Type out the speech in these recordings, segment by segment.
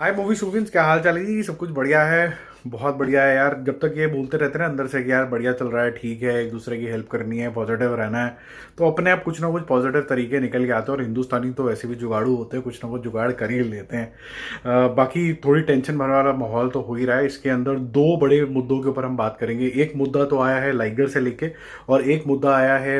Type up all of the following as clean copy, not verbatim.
हाय movie शौकीन्स, क्या हाल चाल है जी। सब कुछ बढ़िया है, बहुत बढ़िया है यार। जब तक ये बोलते रहते हैं ना अंदर से कि यार बढ़िया चल रहा है, ठीक है, एक दूसरे की हेल्प करनी है, पॉजिटिव रहना है, तो अपने आप कुछ ना कुछ पॉजिटिव तरीके निकल के आते हैं। और हिंदुस्तानी तो वैसे भी जुगाड़ू होते हैं, कुछ ना कुछ जुगाड़ कर ही लेते हैं। बाकी थोड़ी टेंशन भरा वाला माहौल तो हो ही रहा है। इसके अंदर दो बड़े मुद्दों के ऊपर हम बात करेंगे। एक मुद्दा तो आया है लाइगर से लेके, और एक मुद्दा आया है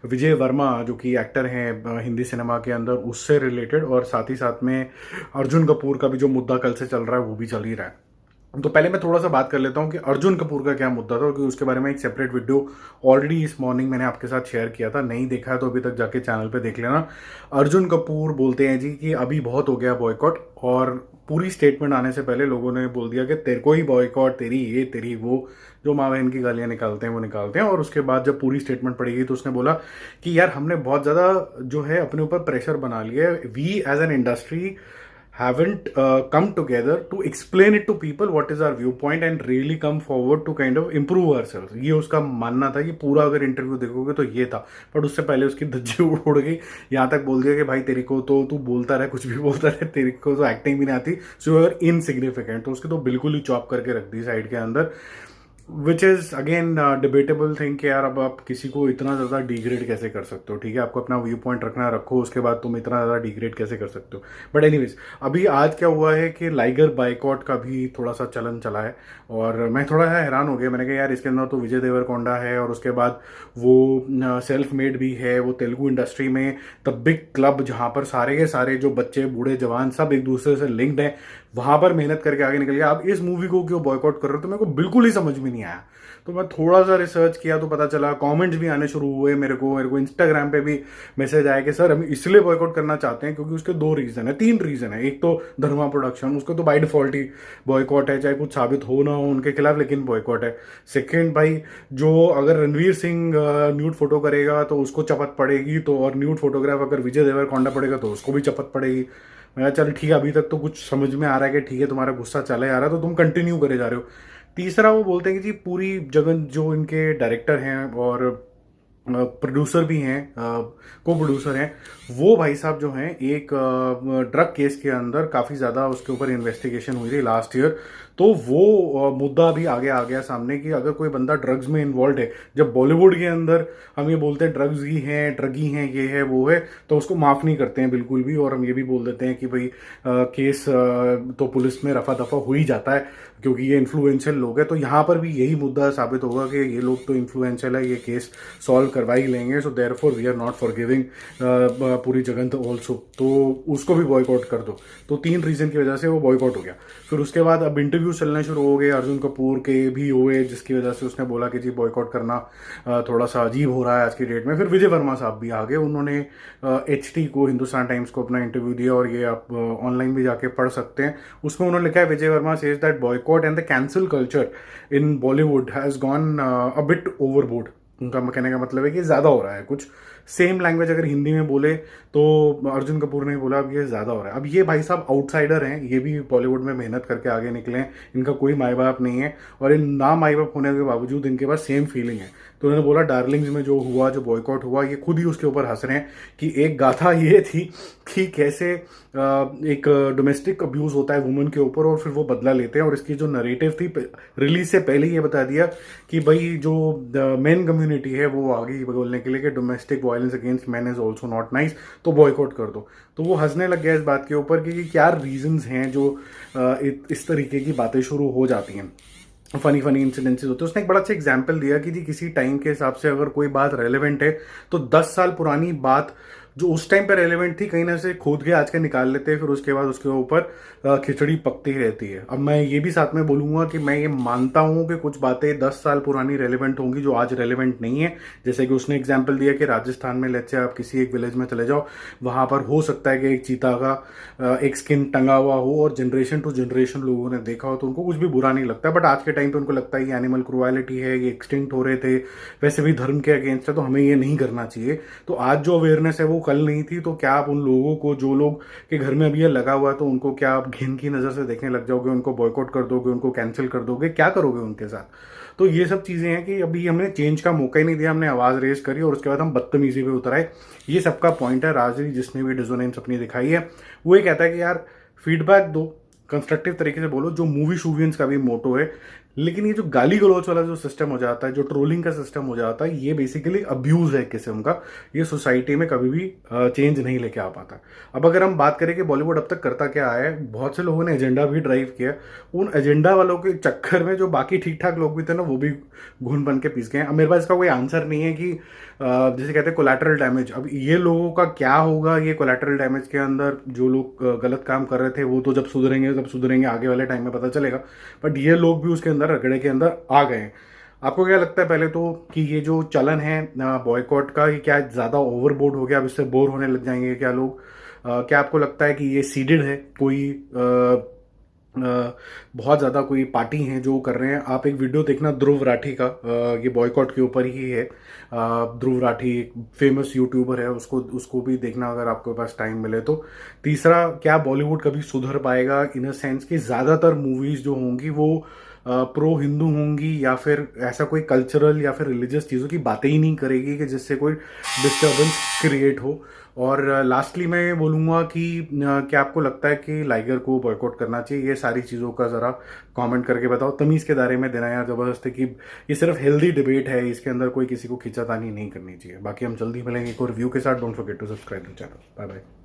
विजय वर्मा जो कि एक्टर हैं हिंदी सिनेमा के अंदर, उससे रिलेटेड। और साथ ही साथ में अर्जुन कपूर का भी जो मुद्दा कल से चल रहा है वो भी चल ही रहा है। तो पहले मैं थोड़ा सा बात कर लेता हूँ कि अर्जुन कपूर का क्या मुद्दा था, क्योंकि उसके बारे में एक सेपरेट वीडियो ऑलरेडी इस मॉर्निंग मैंने आपके साथ शेयर किया था। नहीं देखा है तो अभी तक जाके चैनल पे देख लेना। अर्जुन कपूर बोलते हैं जी कि अभी बहुत हो गया बॉयकॉट, और पूरी स्टेटमेंट आने से पहले लोगों ने बोल दिया कि तेरे को ही बॉयकॉट, तेरी ये तेरी वो, जो माँ बहन की गालियां निकालते हैं वो निकालते हैं। और उसके बाद जब पूरी स्टेटमेंट पड़ेगी तो उसने बोला कि यार हमने बहुत ज़्यादा जो है अपने ऊपर प्रेशर बना लिया है। We as an industry haven't come together to explain it to people what is our viewpoint and really come forward to kind of improve ourselves। ये उसका मानना था। ये पूरा अगर इंटरव्यू देखोगे तो ये था, पर उससे पहले उसकी धज्जी उड़ गई। यहाँ तक बोल दिया कि भाई तेरे को तो तू बोलता रहे, कुछ भी बोलता रहे, तेरे को तो एक्टिंग भी नहीं आती, सो यू आर इनसिग्निफिकेंट। तो उसके तो बिल्कुल ही चॉप करके रख दी साइड के अंदर। Which is again debatable thing कि यार अब आप किसी को इतना ज़्यादा डिग्रेड कैसे कर सकते हो। ठीक है, आपको अपना व्यू पॉइंट रखना रखो, उसके बाद तुम इतना ज़्यादा डिग्रेड कैसे कर सकते हो। बट एनीवेज, अभी आज क्या हुआ है कि लाइगर बाइकॉट का भी थोड़ा सा चलन चला है, और मैं थोड़ा सा हैरान हो गया। मैंने कहा यार इसके अंदर तो विजय देवरकोंडा है, और उसके बाद वो सेल्फ मेड भी है, वो तेलुगु इंडस्ट्री में द बिग क्लब जहाँ पर सारे के सारे जो बच्चे बूढ़े जवान सब एक दूसरे से लिंक्ड हैं, वहां पर मेहनत करके आगे निकल गया। अब इस मूवी को क्यों बॉयकॉट कर रहे हो, तो मेरे को बिल्कुल ही समझ में नहीं आया। तो मैं थोड़ा सा रिसर्च किया तो पता चला, कमेंट्स भी आने शुरू हुए। मेरे को इंस्टाग्राम पे भी मैसेज आया कि सर हम इसलिए बॉयकॉट करना चाहते हैं क्योंकि उसके दो रीजन है, तीन रीजन है। एक तो धर्मा प्रोडक्शन, उसको तो बाय डिफॉल्ट ही बॉयकॉट है, चाहे कुछ साबित हो ना हो उनके खिलाफ, लेकिन बॉयकॉट है। सेकेंड भाई, जो अगर रणवीर सिंह न्यूड फोटो करेगा तो उसको चपत पड़ेगी, तो और न्यूड फोटोग्राफ अगर विजय देवरकोंडा पड़ेगा तो उसको भी चपत पड़ेगी। मैं चल ठीक है, अभी तक तो कुछ समझ में आ रहा है कि ठीक है तुम्हारा गुस्सा चले आ रहा है, तो तुम कंटिन्यू करे जा रहे हो। तीसरा वो बोलते हैं कि जी पूरी जगह जो इनके डायरेक्टर हैं और प्रोड्यूसर भी हैं, को प्रोड्यूसर हैं, वो भाई साहब जो हैं एक ड्रग केस के अंदर काफ़ी ज़्यादा उसके ऊपर इन्वेस्टिगेशन हुई थी लास्ट ईयर। तो वो मुद्दा भी आगे आ गया सामने कि अगर कोई बंदा ड्रग्स में इन्वॉल्व है, जब बॉलीवुड के अंदर हम ये बोलते हैं ड्रग्स ही हैं, ड्रगी हैं, ये है वो है, तो उसको माफ़ नहीं करते हैं बिल्कुल भी। और हम ये भी बोल देते हैं कि भाई केस तो पुलिस में रफा दफा हो ही जाता है क्योंकि ये इन्फ्लुएंशियल लोग हैं। तो यहाँ पर भी यही मुद्दा साबित होगा कि ये लोग तो इन्फ्लुएंशियल है, ये केस सॉल्व करवा ही लेंगे, so there for we are not for giving पूरी जगह ऑल्सो, तो उसको भी बॉयकॉट कर दो। तो तीन रीजन की वजह से वो बॉयकॉट हो गया। फिर उसके बाद अब इंटरव्यू चलने शुरू हो गए, अर्जुन कपूर के भी हुए, जिसकी वजह से उसने बोला कि जी बॉयकॉट करना थोड़ा सा अजीब हो रहा है आज की डेट में। फिर विजय वर्मा साहब भी आ गए, उन्होंने HT को, हिंदुस्तान टाइम्स को अपना इंटरव्यू दिया, और ये आप ऑनलाइन भी जाके पढ़ सकते हैं। उसमें उन्होंने लिखा है, Vijay Varma says that boycott and the cancel culture in Bollywood has gone a bit overboard. उनका कहने का मतलब है कि ज़्यादा हो रहा है कुछ। सेम लैंग्वेज अगर हिंदी में बोले तो अर्जुन कपूर ने बोला अब ये ज़्यादा हो रहा है। अब ये भाई साहब आउटसाइडर हैं, ये भी बॉलीवुड में मेहनत करके आगे निकले हैं, इनका कोई माई बाप नहीं है, और इन ना माई बाप होने के बावजूद इनके पास सेम फीलिंग है। तो उन्होंने बोला डार्लिंग्स में जो हुआ, जो बॉयकॉट हुआ, ये खुद ही उसके ऊपर हंस रहे हैं कि एक गाथा ये थी कि कैसे एक डोमेस्टिक अब्यूज़ होता है वुमेन के ऊपर और फिर वो बदला लेते हैं। और इसकी जो नरेटिव थी, रिलीज से पहले ये बता दिया कि भाई जो मेन कम्युनिटी है वो आगे बोलने के लिए कि domestic violence against man is also not nice, तो बॉयकॉट कर दो। तो वो हंसने लग गया इस बात के ऊपर कि क्या रीजंस हैं जो इस तरीके की बातें शुरू हो जाती हैं, फनी फनी इंसिडेंसेस होते हैं। उसने एक बड़ा अच्छा एग्जाम्पल दिया कि जी किसी टाइम के हिसाब से अगर कोई बात रेलेवेंट है तो 10 साल पुरानी बात जो उस टाइम पे रेलेवेंट थी कहीं ना से खोद के आज के निकाल लेते हैं, फिर उसके बाद उसके ऊपर खिचड़ी पकती रहती है। अब मैं ये भी साथ में बोलूंगा कि मैं ये मानता हूं कि कुछ बातें 10 साल पुरानी रेलेवेंट होंगी जो आज रेलेवेंट नहीं है। जैसे कि उसने एग्जाम्पल दिया कि राजस्थान में लेट्स से आप किसी एक विलेज में चले जाओ, वहां पर हो सकता है कि एक चीता का एक स्किन टंगा हुआ हो और जनरेशन टू जनरेशन लोगों ने देखा हो, तो उनको कुछ भी बुरा नहीं लगता। बट आज के टाइम पे उनको लगता है ये एनिमल क्रुएलिटी है, ये एक्सटिंक्ट हो रहे थे, वैसे भी धर्म के अगेंस्ट है, तो हमें ये नहीं करना चाहिए। तो आज जो अवेयरनेस है वो कल नहीं थी, तो क्या आप उन लोगों को, जो लोग के घर में अभी ये लगा हुआ है, तो उनको क्या आप घिन की नजर से देखने लग जाओगे, उनको बॉयकॉट कर दोगे, उनको कैंसिल कर दोगे, क्या करोगे उनके साथ? तो ये सब चीजें हैं कि अभी हमने चेंज का मौका ही नहीं दिया, हमने आवाज रेज करी और उसके बाद हम बदतमीजी पे उतर आए। ये सबका पॉइंट है। राजरी जिसने भी डिसोनेंस अपनी दिखाई है वो ये कहता है कि यार फीडबैक दो, कंस्ट्रक्टिव तरीके से बोलो, जो मूवी शूवियंस का भी मोटो है। लेकिन ये जो गाली गलौच वाला जो सिस्टम हो जाता है, जो ट्रोलिंग का सिस्टम हो जाता है, ये बेसिकली अब्यूज है किस्म का। ये सोसाइटी में कभी भी चेंज नहीं लेके आ पाता। अब अगर हम बात करें कि बॉलीवुड अब तक करता क्या है, बहुत से लोगों ने एजेंडा भी ड्राइव किया। उन एजेंडा वालों के चक्कर में जो बाकी ठीक ठाक लोग भी थे ना, वो भी घुन बन के पीस गए। अब मेरे पास इसका कोई आंसर नहीं है कि जैसे कहते हैं कोलैटरल डैमेज, अब ये लोगों का क्या होगा ये कोलैटरल डैमेज के अंदर। जो लोग गलत काम कर रहे थे वो तो जब सुधरेंगे आगे वाले टाइम में पता चलेगा। बट ये लोग भी उसके अंदर, रगड़े के अंदर आ गए हैं। आपको क्या लगता है पहले तो कि ये जो चलन है बॉयकॉट का, ये क्या ज़्यादा ओवरबोर्ड हो गया, अब इससे बोर होने लग जाएंगे क्या लोग? क्या आपको लगता है कि ये सीडेड है, कोई बहुत ज़्यादा कोई पार्टी हैं जो कर रहे हैं? आप एक वीडियो देखना ध्रुव राठी का, ये बॉयकॉट के ऊपर ही है। ध्रुव राठी एक फेमस यूट्यूबर है, उसको भी देखना अगर आपके पास टाइम मिले तो। तीसरा, क्या बॉलीवुड कभी सुधर पाएगा इन अ सेंस कि ज़्यादातर मूवीज़ जो होंगी वो प्रो हिंदू होंगी, या फिर ऐसा कोई कल्चरल या फिर रिलीजियस चीज़ों की बातें ही नहीं करेगी कि जिससे कोई डिस्टर्बेंस क्रिएट हो। और लास्टली मैं ये बोलूँगा कि क्या आपको लगता है कि लाइगर को बॉयकॉट करना चाहिए? ये सारी चीज़ों का ज़रा कमेंट करके बताओ। तमीज़ के दायरे में देना यार, ज़बरदस्त है कि ये सिर्फ हेल्दी डिबेट है, इसके अंदर कोई किसी को खींचातानी नहीं करनी चाहिए। बाकी हम जल्दी मिलेंगे एक और रिव्यू के साथ। Don't forget to subscribe the channel. Bye bye.